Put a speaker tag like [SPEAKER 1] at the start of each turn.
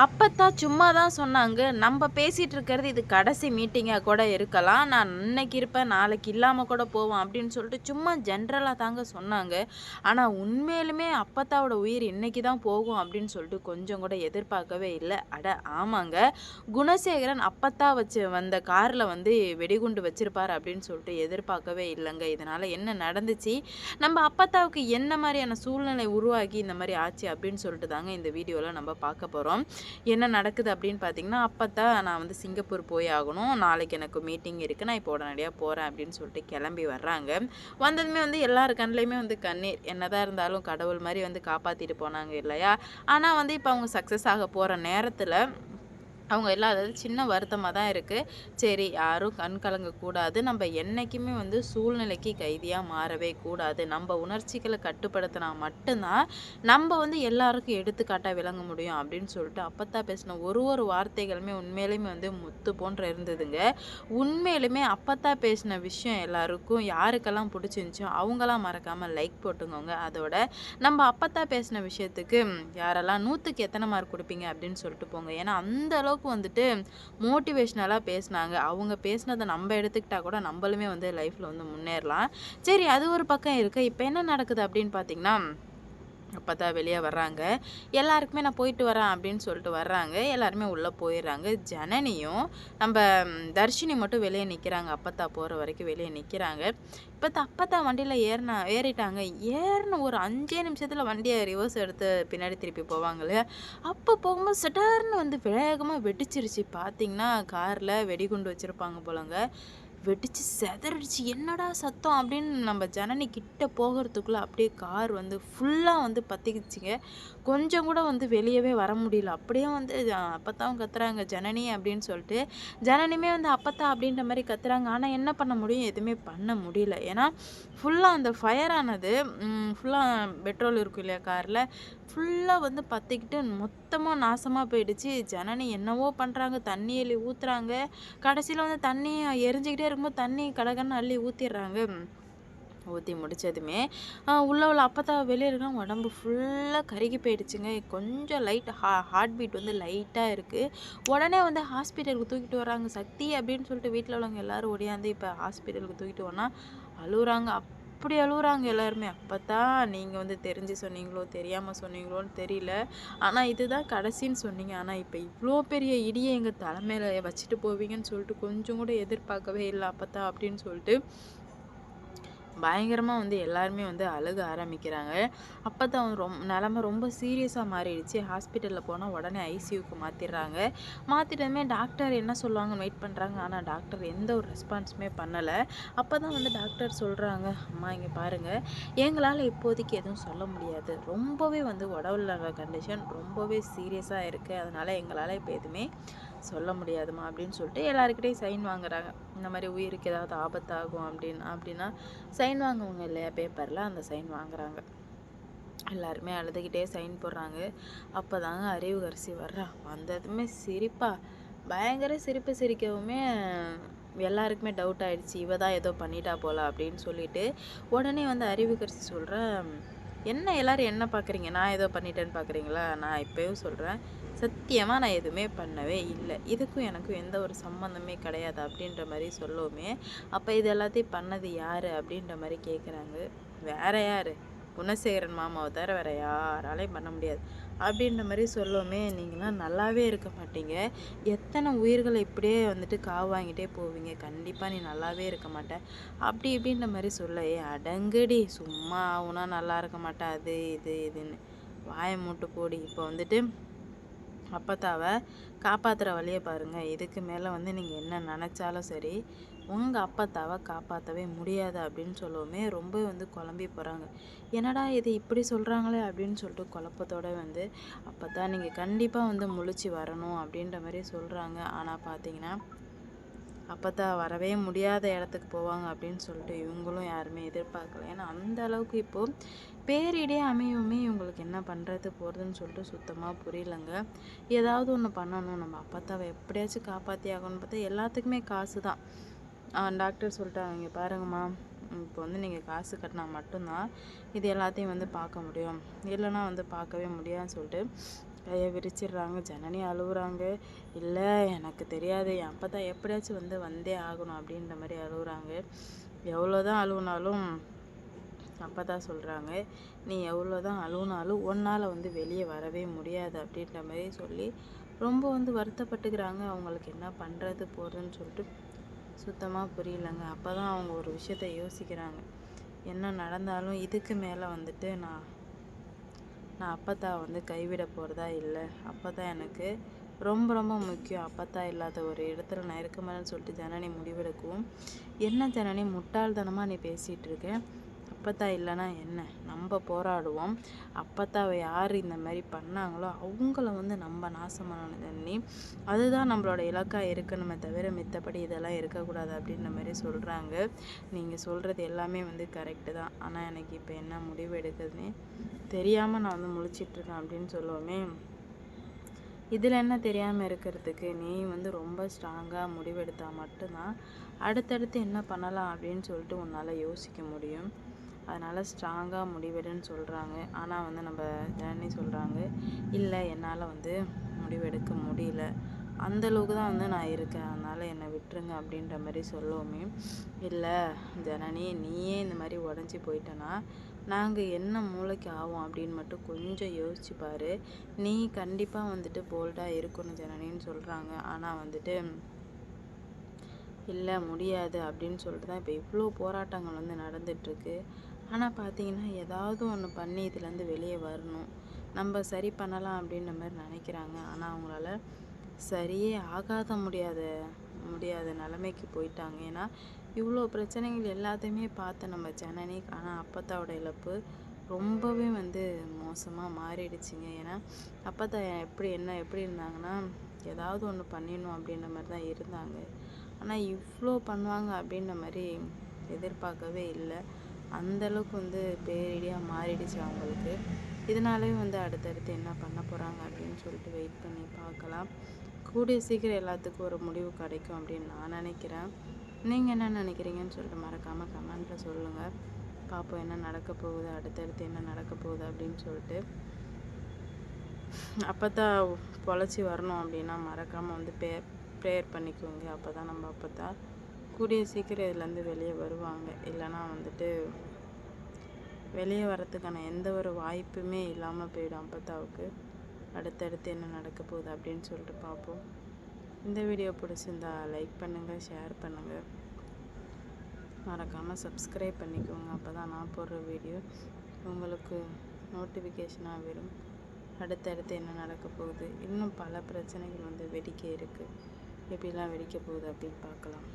[SPEAKER 1] அப்பத்தான் சும்மா தான் சொன்னாங்க. நம்ப பேசிட்டு இருக்கிறது இது கடைசி மீட்டிங்கா கூட இருக்கலாம். நான் இன்னைக்கு இருப்பேன், நாளைக்கு இல்லாம கூட போவேன் அப்படின்னு சொல்லிட்டு சும்மா ஜென்ரலா தாங்க சொன்னாங்க. ஆனா உண்மையிலுமே அப்பத்தாவோட உயிர் இன்னைக்கு தான் போகும் அப்படின்னு சொல்லிட்டு கொஞ்சம் கூட எதிர்பார்க்கவே இல்ல. அட ஆமாங்க. குணசேகரன் அப்பத்தா வச்சு வந்த கார்ல வந்து வெடிகுண்டு வச்சிருப்பாரு அப்படின்னு சொல்லிட்டு எதிர்பார்க்கவே இல்லங்க. இதனால என்ன நடந்துச்சு? நம்ம அப்பத்தாவுக்கு என்ன மாரியான சூழ்நிலை உருவாகி இந்த மாரி ஆச்சு அப்படின்னு சொல்லிட்டு தாங்க இந்த வீடியோல நம்ம பார்க்க போறோம். என்ன நடக்குது அப்படின்னு பார்த்தீங்கன்னா, அப்பத்தான் நான் வந்து சிங்கப்பூர் போய் ஆகணும். நாளைக்கு எனக்கு மீட்டிங் இருக்கு. நான் இப்போ உடனடியா போறேன் அப்படின்னு சொல்லிட்டு கிளம்பி வர்றாங்க. வந்ததுமே வந்து எல்லார் கண்லயுமே வந்து கண்ணீர். என்னதான் இருந்தாலும் கடவுள் மாரி வந்து காப்பாத்திட்டு போனாங்க இல்லையா? ஆனா வந்து இப்ப அவங்க சக்சஸ் ஆக போற நேரத்துல அவங்க எல்லாம் அதாவது சின்ன வருத்தமா தான் இருக்கு. சரி யாரும் கண் கலங்கக்கூடாது. நம்ப என்னைக்குமே வந்து சூழ்நிலைக்கு கைதியா மாறவே கூடாது. நம்ப உணர்ச்சிகள கட்டுப்படுத்தினா மட்டும் தான், நம்ப வந்து எல்லாருக்கும் எடுத்துக்காட்டா விளங்க முடியும் அப்படின்னு சொல்லிட்டு அப்பத்தா பேசின ஒரு வார்த்தைகளுமே உண்மையிலுமே வந்து முத்து போன்ற இருந்ததுங்க. உண்மையிலுமே அப்பத்தா பேசின விஷயம் எல்லாருக்கும் யாருக்கெல்லாம் புடிச்சிருந்துச்சோ, அவங்கலாம் மறக்காம லைக் போட்டுங்கோங்க. அதோட நம்ம அப்பத்தா பேசின விஷயத்துக்கு யாரெல்லாம் 100க்கு எத்தன மார்க் குடுப்பீங்க அப்படின்னு சொல்லிட்டு போங்க. ஏன்னா அந்த அளவுக்கு வந்துட்டு மோட்டிவேஷனலா பேசினாங்க. அவங்க பேசினத நம்ப எடுத்துக்கிட்டா கூட நம்பளுமே வந்து லைஃப்ல வந்து முன்னேறலாம். சரி அது ஒரு பக்கம் இருக்கு. இப்ப என்ன நடக்குது அப்படின்னு பார்த்தீங்கன்னா அப்பதான் வெளிய வர்றாங்க. எல்லாருக்குமே நான் போயிட்டு வரேன் அப்படின்னு சொல்லிட்டு வர்றாங்க. எல்லாருமே உள்ள போயிர்றாங்க. ஜனனியும் நம்ப தர்ஷினி மட்டும் வெளிய நிக்கிறாங்க. அப்பத்தா போற வரைக்கும் வெளிய நிக்கிறாங்க. அப்பத்தா வண்டியில ஏறிட்டாங்க. ஏறுன ஒரு 5 நிமிஷத்துல வண்டிய ரிவர்ஸ் எடுத்து பின்னாடி திருப்பி போவாங்க இல்லையா? அப்ப போகும்போது சடார்ன்னு வந்து வேகமா வெடிச்சிருச்சு. பார்த்தீங்கன்னா, கார்ல வெடிகுண்டு வச்சிருப்பாங்க போலங்க. வெடிச்சு செதறிடுச்சு. என்னடா சத்தம் அப்படின்னு நம்ம ஜனனி கிட்ட போகறதுக்குள்ள அப்படியே கார் வந்து ஃபுல்லா வந்து பத்திக்கிச்சுங்க. கொஞ்சம் கூட வந்து வெளியவே வர முடியல. அப்படியே வந்து அப்பத்தாவும் கத்துறாங்க ஜனனி அப்படின்னு சொல்லிட்டு. ஜனனியுமே வந்து அப்பத்தா அப்படின்ற மாரி கத்துறாங்க. ஆனா என்ன பண்ண முடியும்? எதுவுமே பண்ண முடியல. ஏன்னா ஃபுல்லா அந்த ஃபயர் ஆனது ஃபுல்லா பெட்ரோல் இருக்கும் இல்லையா கார்ல, ஃபுல்லா வந்து பத்திக்கிட்டு மொத்தமா நாசமா போயிடுச்சு. ஜனனி என்னவோ பண்றாங்க. தண்ணி அள்ளி ஊத்துறாங்க. கடைசியில வந்து தண்ணி எரிஞ்சுக்கிட்டே இருக்கும்போது தண்ணி கடகடன்னு அள்ளி ஊத்திர்றாங்க. ஊத்தி முடிச்சதுமே, உள்ள அப்பத்தா வெளிய இருக்காங்க. உடம்பு ஃபுல்லா கருகி போயிடுச்சுங்க. கொஞ்சம் லைட் ஹார்ட் பீட் வந்து லைட்டா இருக்கு. உடனே வந்து ஹாஸ்பிட்டலுக்கு தூக்கிட்டு வராங்க. சக்தி அப்படின்னு சொல்லிட்டு வீட்ல உள்ளவங்க எல்லாரும் ஓடியாந்து இப்ப ஹாஸ்பிட்டலுக்கு தூக்கிட்டு போனா, அழுவுறாங்க. அப்படி அழுவுறாங்க எல்லாருமே. அப்பத்தான் நீங்க வந்து தெரிஞ்சு சொன்னீங்களோ, தெரியாம சொன்னீங்களோன்னு தெரியல. ஆனா இதுதான் கடைசின்னு சொன்னீங்க. ஆனா இப்ப இவ்ளோ பெரிய இடிய எங்க தல மேல வச்சுட்டு போவீங்கன்னு சொல்லிட்டு கொஞ்சம் கூட எதிர்பார்க்கவே இல்ல அப்பத்தா அப்படின்னு சொல்லிட்டு பயங்கரமா வந்து எல்லாருமே வந்து அழுக ஆரம்பிக்கிறாங்க. அப்பதான் நெலைமை ரொம்ப சீரியஸா மாறிடுச்சு. ஹாஸ்பிட்டல்ல போனா உடனே ஐசியூக்கு மாத்திர்றாங்க. மாத்திட்டதுமே டாக்டர் என்ன சொல்லுவாங்கன்னு வெயிட் பண்றாங்க. ஆனா டாக்டர் எந்த ஒரு ரெஸ்பான்ஸுமே பண்ணல. அப்பதான் வந்து டாக்டர் சொல்றாங்க, "அம்மா இங்க பாருங்க, எங்களால இப்போதைக்கு எதுவும் சொல்ல முடியாது. ரொம்பவே வந்து உடல்நல கண்டிஷன் ரொம்பவே சீரியஸா இருக்கு. அதனால எங்களால இப்ப எதுவுமே சொல்ல முடியாதும்மா" அப்படின்னு சொல்லிட்டு எல்லார்கிட்டயும் சைன் வாங்குறாங்க. இந்த மாரி உயிருக்கு ஏதாவது ஆபத்தாகும் அப்படின்னா சைன் வாங்குவாங்க இல்லையா பேப்பர்ல, அந்த சைன் வாங்குறாங்க. எல்லாருமே அழுதுகிட்டே சைன் போடுறாங்க. அப்பதாங்க அறிவுக்கரசி வர்றா. வந்ததுமே சிரிப்பா, பயங்கர சிரிப்பு சிரிக்கவுமே எல்லாருக்குமே டவுட் ஆயிடுச்சு. இவ தான் ஏதோ பண்ணிட்டா போல அப்படின்னு சொல்லிட்டு, உடனே வந்து அறிவுக்கரசி சொல்றா, "என்ன எல்லாரும் என்ன பார்க்குறீங்க? நான் ஏதோ பண்ணிட்டேன்னு பார்க்குறீங்களா? நான் இப்பயும் சொல்றேன். சத்தியமா நான் எதுவுமே பண்ணவே இல்ல. இதுக்கும் எனக்கும் எந்த ஒரு சம்மந்தமே கிடையாது." அப்படின்ற மாரி சொல்லவுமே, "அப்ப இது எல்லாத்தையும் பண்ணது யாரு?" அப்படின்ற மாரி கேட்குறாங்க. "வேற யாரு? குணசேகரன் மாமாவ தவிர வேற யாராலயும் பண்ண முடியாது." அப்படின்ற மாரி சொல்லவுமே, "நீங்கலாம் நல்லாவே இருக்க மாட்டீங்க. எத்தன உயிர்கள இப்படியே வந்துட்டு காவு வாங்கிட்டே போவீங்க. கண்டிப்பா நீ நல்லாவே இருக்க மாட்ட." அப்படி இப்படின்ற மாரி சொல்ல, "ஏய் அடங்குடி! சும்மா ஆவுனா நல்லா இருக்க மாட்டா. அது இது இதுன்னு. வாய மூட்டு போடி." இப்போ வந்துட்டு அப்பத்தாவ காப்பாத்துற வழிய பாருங்க. இதுக்கு மேல வந்து நீங்க என்ன நெனச்சாலும் சரி, உங்க அப்பத்தாவ காப்பாத்தவே முடியாது அப்படின்னு சொல்லவுமே ரொம்ப வந்து குழம்பி போறாங்க. என்னடா இது இப்படி சொல்றாங்களே அப்படின்னு சொல்லிட்டு குழப்பத்தோட வந்து, அப்பதான் நீங்க கண்டிப்பா வந்து முழிச்சு வரணும் அப்படின்ற மாரி சொல்றாங்க. ஆனா பார்த்தீங்கன்னா, அப்பத்தா வரவே முடியாத இடத்துக்கு போவாங்க அப்படின்னு சொல்லிட்டு இவங்களும் யாருமே எதிர்பார்க்கல. ஏன்னா அந்த அளவுக்கு இப்போ பேரிடியே அமையவுமே இவங்களுக்கு என்ன பண்றது போறதுன்னு சொல்லிட்டு சுத்தமா புரியலங்க. ஏதாவது ஒண்ணு பண்ணணும். நம்ம அப்பத்தாவ எப்படியாச்சும் காப்பாத்தி ஆகணும்னு பார்த்தா எல்லாத்துக்குமே காசு தான். டாக்டர் சொல்லிட்டாங்க, "இங்க பாருங்கம்மா, இப்போ வந்து நீங்க காசு கட்டினா மட்டும் தான் இது எல்லாத்தையும் வந்து பார்க்க முடியும். இல்லைன்னா வந்து பார்க்கவே முடியாதுன்னு" சொல்லிட்டு கையை விரிச்சிடுறாங்க. ஜனனி அழுவுறாங்க. இல்லை எனக்கு தெரியாது, என் அப்பத்தா எப்படியாச்சும் வந்தே ஆகணும் அப்படின்ற மாதிரி அழுவுறாங்க. எவ்வளோதான் அழுவுனாலும் அப்பத்தா சொல்கிறாங்க, நீ எவ்வளோதான் அழுவுனாலும் உன்னால் வெளியே வரவே முடியாது அப்படின்ற மாதிரி சொல்லி ரொம்ப வருத்தப்பட்டுக்கிறாங்க. அவங்களுக்கு என்ன பண்ணுறது போகிறதுன்னு சொல்லிட்டு சுத்தமாக புரியலங்க. அப்போ தான் அவங்க ஒரு விஷயத்த யோசிக்கிறாங்க. என்ன நடந்தாலும் இதுக்கு மேலே நான் அப்பத்தா கைவிட போகிறதா இல்லை. அப்பத்தா எனக்கு ரொம்ப ரொம்ப முக்கியம். அப்பத்தா இல்லாத ஒரு இடத்துல நான் இருக்க மாட்டேன்னு சொல்லிட்டு ஜனனி முடிவெடுக்கவும், என்ன ஜனனி முட்டாள்தனமாக நீ பேசிகிட்டு இருக்க, அப்பத்தா இல்லைன்னா என்ன, நம்ம போராடுவோம். அப்பத்தாவை யார் இந்த மாதிரி பண்ணாங்களோ அவங்கள நம்ம நாசம் பண்ணணும் ஜனனி, அதுதான் நம்மளோட இலக்காக இருக்கணுமே தவிர மித்தபடி இதெல்லாம் இருக்கக்கூடாது அப்படின்ற மாதிரி சொல்கிறாங்க. நீங்கள் சொல்கிறது எல்லாமே கரெக்டு தான். ஆனால் எனக்கு இப்போ என்ன முடிவு எடுக்குதுன்னே தெரியாமல் நான் முழிச்சிட்ருக்கேன் அப்படின்னு சொல்லுவோமே, இதில் என்ன தெரியாமல் இருக்கிறதுக்கு, நீ ரொம்ப ஸ்ட்ராங்காக முடிவெடுத்தால் மட்டும்தான் அடுத்தடுத்து என்ன பண்ணலாம் அப்படின்னு சொல்லிட்டு உன்னால் யோசிக்க முடியும். அதனால் ஸ்ட்ராங்காக முடிவெடுன்னு சொல்கிறாங்க. ஆனால் நம்ம ஜனனி சொல்கிறாங்க, இல்லை என்னால் முடிவெடுக்க முடியல, அந்தளவுக்கு தான் நான் இருக்கேன், அதனால் என்னை விட்டுருங்க அப்படின்ற மாதிரி சொல்லவுமே, இல்லை ஜனனி நீயே இந்த மாதிரி உடஞ்சி போயிட்டேன்னா நாங்கள் என்ன மூளைக்கு ஆகும் அப்படின்னு மட்டும் கொஞ்சம் யோசிச்சு பாரு. நீ கண்டிப்பாக போல்டாக இருக்கணும் ஜனனின்னு சொல்கிறாங்க. ஆனால் இல்லை முடியாது அப்படின்னு சொல்லிட்டு தான் இப்போ இவ்வளோ போராட்டங்கள் நடந்துகிட்ருக்கு. ஆனால் பார்த்தீங்கன்னா ஏதாவது ஒன்று பண்ணி இதுலேருந்து வெளியே வரணும், நம்ம சரி பண்ணலாம் அப்படின்ற மாதிரி நினைக்கிறாங்க. ஆனால் அவங்களால சரியே முடியாத நிலைமைக்கு போயிட்டாங்க. ஏன்னா இவ்வளோ பிரச்சனைகள் எல்லாத்தையுமே பார்த்து நம்ம ஜனனி, ஆனால் அப்பத்தாவோட இழப்பு ரொம்பவே மோசமாக மாறிடுச்சுங்க. ஏன்னா அப்பத்தா எப்படி இருந்தாங்கன்னா, ஏதாவது ஒன்று பண்ணிடணும் அப்படின்ற மாதிரி தான் இருந்தாங்க. ஆனால் இவ்வளோ பண்ணுவாங்க அப்படின்ற மாதிரி எதிர்பார்க்கவே இல்லை. அந்தளவுக்கு பேரிடியாக மாறிடுச்சு அவங்களுக்கு. இதனாலே அடுத்தடுத்து என்ன பண்ண போகிறாங்க அப்படின்னு சொல்லிட்டு வெயிட் பண்ணி பார்க்கலாம். கூடிய சீக்கிரம் எல்லாத்துக்கும் ஒரு முடிவு கிடைக்கும் அப்படின்னு நான் நினைக்கிறேன். நீங்கள் என்ன நினைக்கிறீங்கன்னு சொல்லிட்டு மறக்காமல் கமெண்ட்டில் சொல்லுங்கள். பார்ப்போம் என்ன நடக்க போகுது, அடுத்தடுத்து என்ன நடக்க போகுது அப்படின்னு சொல்லிட்டு. அப்பத்தா பொழைச்சி வரணும் அப்படின்னா மறக்காமல் ப்ரேயர் பண்ணிக்கோங்க. அப்போ தான் நம்ம அப்பத்தா கூடிய சீக்கிரம் இதுலேருந்து வெளியே வருவாங்க. இல்லைன்னா வெளியே வரத்துக்கான எந்த ஒரு வாய்ப்புமே இல்லாமல் போயிடும் அப்பத்தாவுக்கு. அடுத்தடுத்து என்ன நடக்க போகுது அப்படின்னு சொல்லிட்டு பார்ப்போம். இந்த வீடியோ பிடிச்சிருந்தா லைக் பண்ணுங்கள், ஷேர் பண்ணுங்கள், மறக்காமல் சப்ஸ்கிரைப் பண்ணிக்கோங்க. அப்போ தான் நான் போடுற வீடியோ உங்களுக்கு நோட்டிஃபிகேஷனாக வரும். அடுத்தடுத்து என்ன நடக்க போகுது, இன்னும் பல பிரச்சனைகள் வெடிக்க இருக்குது, எப்படிலாம் வெடிக்க போகுது அப்படின்னு பார்க்கலாம்.